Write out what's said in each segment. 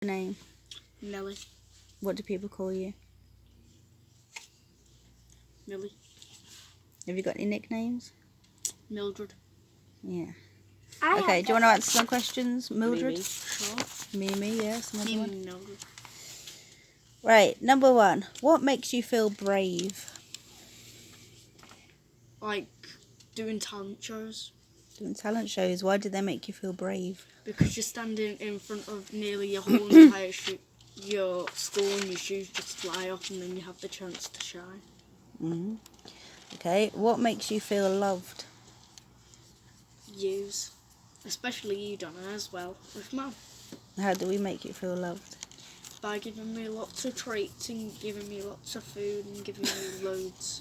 Name? Millie. What do people call you? Millie. Have you got any nicknames? Mildred. Yeah. Okay, do you want to answer some questions, Mildred? Mimi. Sure. Mimi, yes. Yeah, Mimi Mildred. Right, number 1. What makes you feel brave? Like doing talent shows. Doing talent shows. Why do they make you feel brave? Because you're standing in front of nearly your whole entire your school and your shoes just fly off and then you have the chance to shine. Mm-hmm. Okay, what makes you feel loved? Yous. Especially you, Donna, as well, with Mum. How do we make you feel loved? By giving me lots of treats and giving me lots of food and giving me loads.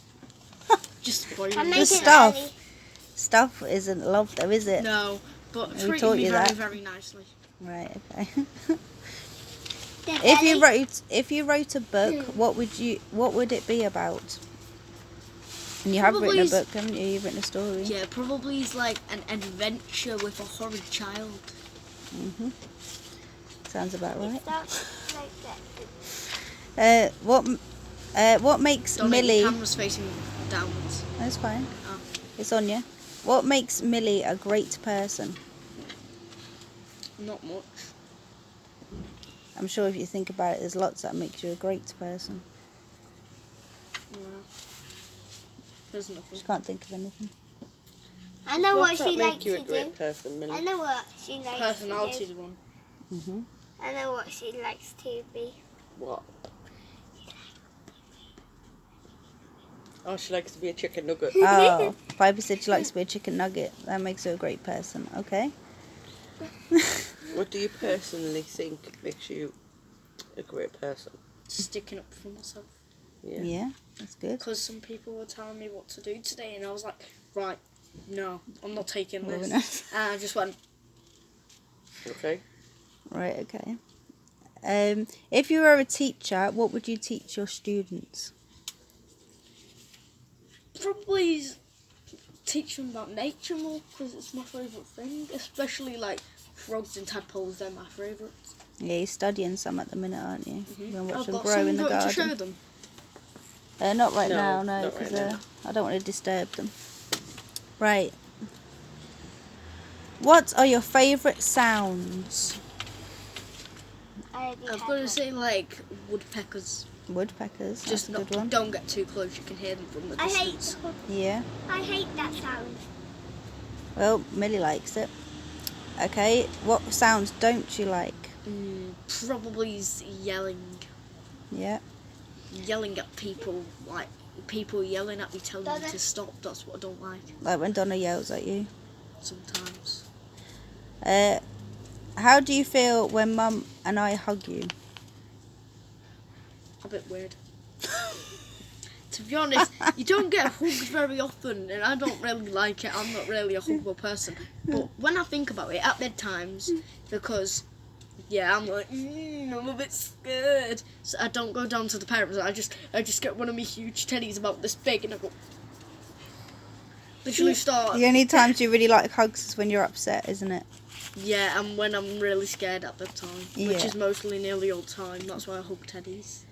Just spoiling Just stuff. Stuff isn't love though, is it? No, but We treating taught me you very, that. very nicely. Right, okay. If you wrote a book, what would it be about? And you have written a book, haven't you? You've written a story. Yeah, probably is like an adventure with a horrid child. Mhm. Sounds about right. Like What makes Donna, Millie? the camera's facing downwards. That's fine. Oh. It's on you. What makes Millie a great person? Not much. I'm sure if you think about it, there's lots that makes you a great person. No. There's nothing. Just can't think of anything. I know what What's she that likes make you a to great do. person, Millie? I know what she likes to Personality's do. one. Mhm. I know what she likes to be. What? Oh, she likes to be a chicken nugget. Oh, Piper said she likes to be a chicken nugget. That makes her a great person. Okay. What do you personally think makes you a great person? Sticking up for myself. Yeah. Yeah, that's good. Because some people were telling me what to do today and I was like, right, no, I'm not taking Well, this. we're not. And I just went, Okay. Right, okay. If you were a teacher, what would you teach your students? probably teach them about nature more because it's my favourite thing. Especially like frogs and tadpoles, they're my favourites. Yeah, you're studying some at the minute, aren't you? You're going to watch I've them got grow some in the to show garden. them. Not right No, now, not right because now. I don't want to disturb them. Right. What are your favourite sounds? I've got to say like woodpeckers. Woodpeckers. That's Just a not, good one. don't get too close. You can hear them from the I distance. Yeah. hate that sound. Well, Millie likes it. Okay. What sounds don't you like? Probably yelling. Yeah. Yelling at people, like people yelling at me, telling me to stop. That's what I don't like Like when Donna yells at you. sometimes. How do you feel when Mum and I hug you? A bit weird. To be honest, you don't get hugged very often, and I don't really like it. I'm not really a huggable person. But when I think about it, at bedtimes, because, yeah, I'm like, I'm a bit scared. So I don't go down to the parents. I just get one of my huge teddies about this big, and I go, literally start. The only times you really like hugs is when you're upset, isn't it? Yeah, and when I'm really scared at bedtime, which Yeah. is mostly nearly all the time. That's why I hug teddies.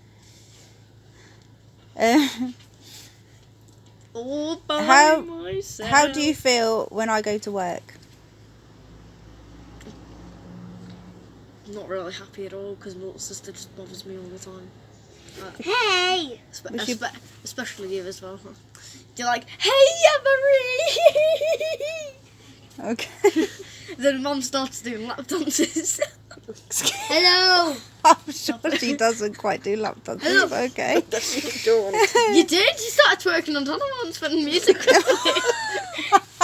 All by myself. How do you feel when I go to work? Not really happy at all because my little sister just bothers me all the time. Hey! Especially you as well. You're like, hey, Emery! Okay. Then Mum starts doing lap dances. Hello! I'm sure she doesn't quite do lap dances, but okay. That's what you don't. You did? You started twerking on Donna once when music was playing.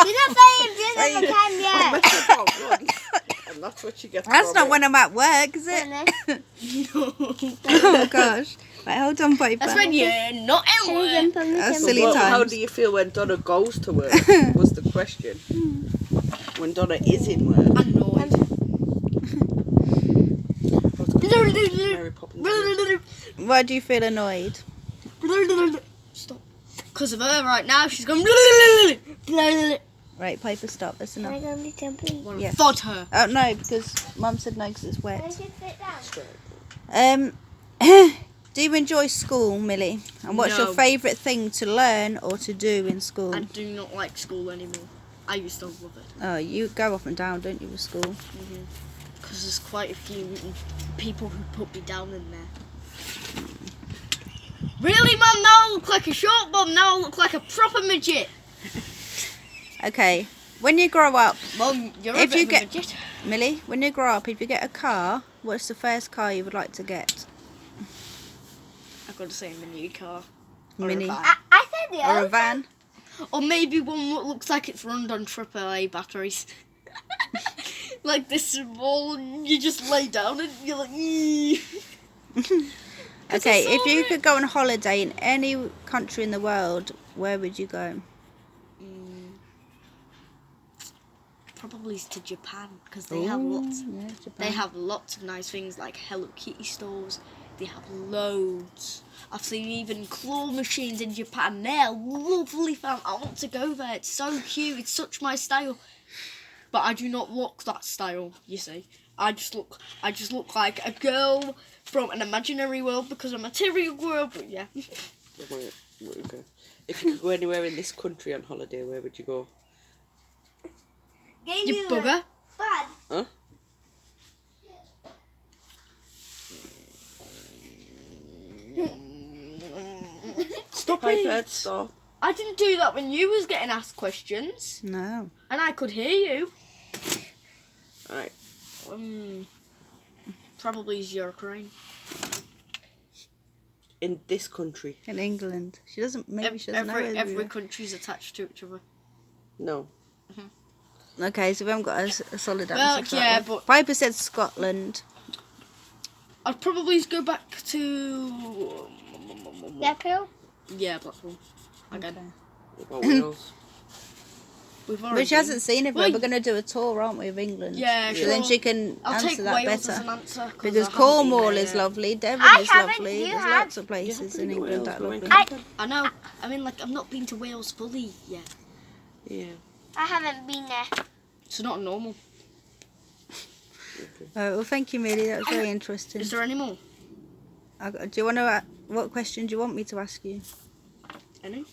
You're not playing just on the cam yet. Mess about once, and that's what you get. That's from not it. when I'm at work, is it? No. Oh gosh. Right, hold on, Piper. That's when you're not at Can you work. jump on the That's camera? silly Well, how times. do you feel when Donna goes to work? Was the question. When Donna is in work. Annoyed. Mary Poppins. Why do you feel annoyed? Stop. Because of her right now, she's going. Right, Piper, stop. That's Can I enough. go on the trampoline? Wanna Yes. fod her. Oh, no, because Mum said no because it's Can I wet. just sit down? Do you enjoy school, Millie? And what's your No. favourite thing to learn or to do in school? I do not like school anymore. I used to love it. Oh, you go up and down, don't you, with school? Because there's quite a few people who put me down in there. Really, Mum? Now I look like a short bum. Now I look like a proper midget. Okay, when you grow up, Mum, you're a If bit you of a get- midget. Millie, when you grow up, if you get a car, what's the first car you would like to get? I've got to say a mini car. Or Mini. A van. I said the Or a other. van? Or maybe one that looks like it's run on AAA batteries. Like this small, and you just lay down and you're like, "Ee." Okay, it's if so you rich. could go on holiday in any country in the world, where would you go? Probably to Japan because they have lots. Yeah, They Japan. have lots of nice things like Hello Kitty stores. They have loads. I've seen even claw machines in Japan. They're lovely, fam. I want to go there. It's so cute. It's such my style. But I do not look that style. You see, I just look like a girl from an imaginary world because a material world. But yeah, Okay. If you could go anywhere in this country on holiday, where would you go? you bugger. Bad. Huh? Stop Piper, it. stop. I didn't do that when you was getting asked questions, No. and I could hear you. Alright. Probably Ukraine. In this country? In England. She doesn't, maybe she doesn't know where Every we country's attached to each other. No. are. Okay, so we haven't got a solid answer Well, for that yeah, one. but Piper said Scotland. I'd probably go back to Blackpool? yeah, Blackpool again. What about Wales? We've already But she hasn't seen it, but Well, we're going to do a tour, aren't we, of England? Yeah, So sure. then she can I'll take answer that Wales as better. an answer I Because haven't been Cornwall there is yet. lovely, Devon I is haven't, lovely, you there's have. lots of places in been to England Wales, that are we lovely. went. I know. I mean, like, I've not been to Wales fully yet. Yeah. I haven't been there. It's not normal. Well, thank you, Millie, that was very interesting. Is there any more? Do you want to, what question do you want me to ask you? Any?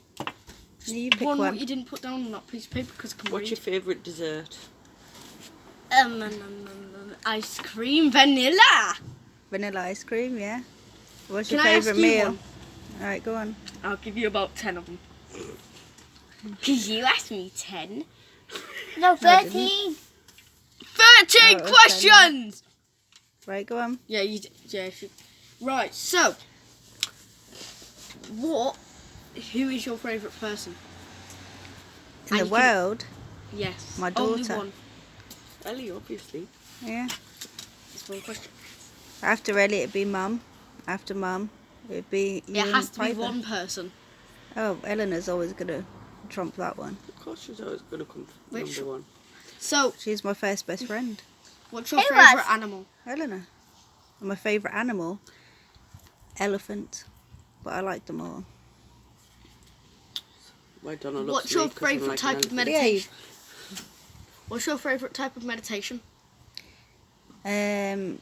You pick One one. what you didn't put down on that piece of paper because I can What's your read. favourite dessert? Ice cream vanilla. Vanilla ice cream, yeah. What's Can your I ask favourite you meal? one? Alright, go on. I'll give you about 10 of them. Because you asked me 10. No, I didn't. 13. 13 Oh, okay. questions! Right, go on. Yeah, you did. Yeah, right, so. Who is your favourite person? In the And you can- world, Yes. My Only daughter. one. Ellie, obviously. yeah. It's one question. After Ellie, it'd be Mum. After Mum, it'd be you It and has to be Piper. one person. Oh, Eleanor's always going to trump that one. Of course she's always going to come Which- number one. So, She's my first best friend. what's your Who favourite was? animal? Eleanor. And my favourite animal, elephant. But I like them all. My Donna loves What's your me 'cause I'm favourite like type an of elephant. meditation? What's your favourite type of meditation? Well,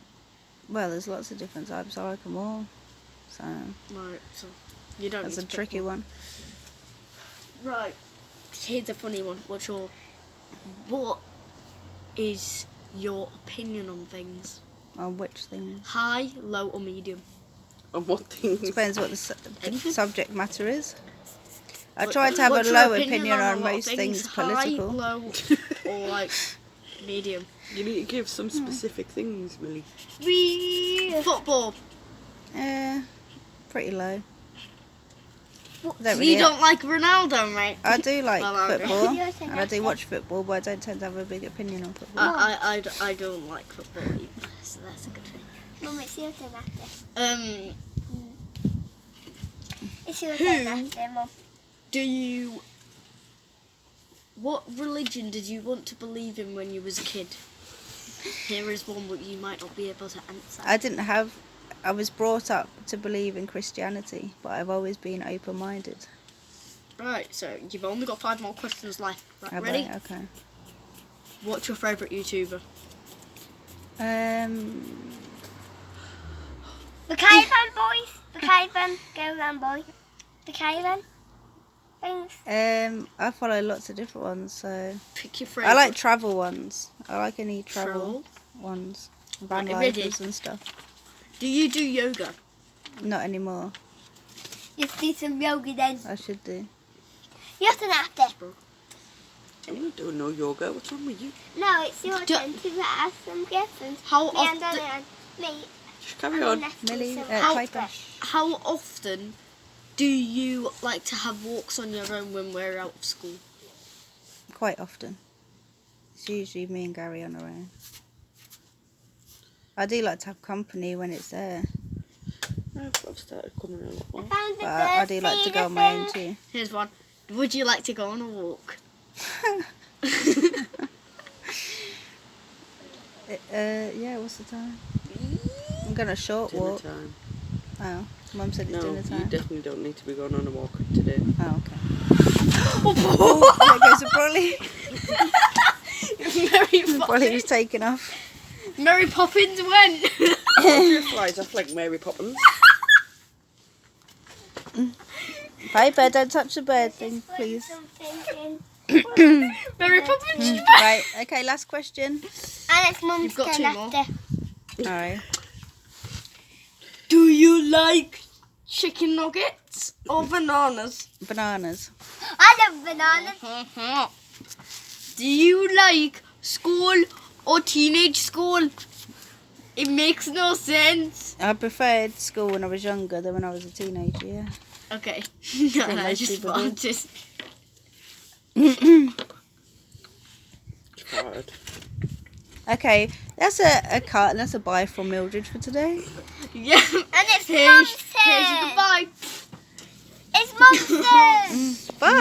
there's lots of different types. I like them all. So Right, so you don't that's need a to pick tricky one. Right. Here's a funny one. What is your opinion on things? On which thing? High, low, or medium? On what things? Depends what the Anything. subject matter is. I What- try to have a what's your low opinion opinion a on lot of most things political. High, low, or like medium? You need to give some specific things, Millie. Football. Pretty low. What? Don't You really- don't like Ronaldo, mate? I do like Well, I agree. football, Yes, I and I do like watch football, but I don't tend to have a big opinion on football. I don't like football either, so that's a good thing. Mum, it's your turn after. It's your Who? turn after, Mum. What religion did you want to believe in when you was a kid? Here is one that you might not be able to answer. I was brought up to believe in Christianity, but I've always been open-minded. Right, so you've only got 5 more questions left. Right, Have ready? I? Okay. What's your favourite YouTuber? The caravan boys. The caravan. Go on, boy. The caravan. Things. I follow lots of different ones, so Pick your favourite. I like travel ones. I like any travel ones, van Right, ready? lifers and stuff. Do you do yoga? Not anymore. Just do some yoga then. I should do. You don't have to. I'm doing no yoga. What's wrong with you? No, it's your Do- turn to ask some questions. How Me and often? Donna and me. Just carry on. Millie, How- Piper. How often do you like to have walks on your own when we're out of school? Quite often. It's usually me and Gary on our own. I do like to have company when it's there, I've started coming a lot more. Found the but I do first like to thing go I on my own found. too. Here's one. Would you like to go on a walk? Yeah, what's the time? I'm going a short Dinner walk. time. Oh, Mum said it's No, dinner you time. definitely don't need to be going on a walk today. Oh, okay. Oh, there goes a brolly. Mary Brolly was Poppins. taken off. Mary Poppins went. It flies off like Mary Poppins. Piper, don't touch the bird thing, Just put please. something in. Mary Poppins. Right, okay, last question. And it's Mum's You've got turn 2 more. after. Alright. Do you like chicken nuggets or bananas? Bananas. I love bananas. Do you like school or teenage school? It makes no sense. I preferred school when I was younger than when I was a teenager, yeah. Okay. most I just people do. wanted. It's hard. Okay, that's a cut and that's a bye from Mildred for today. Yeah. And it's Here's Mum's your turn. goodbye. It's Mum's turn. Bye.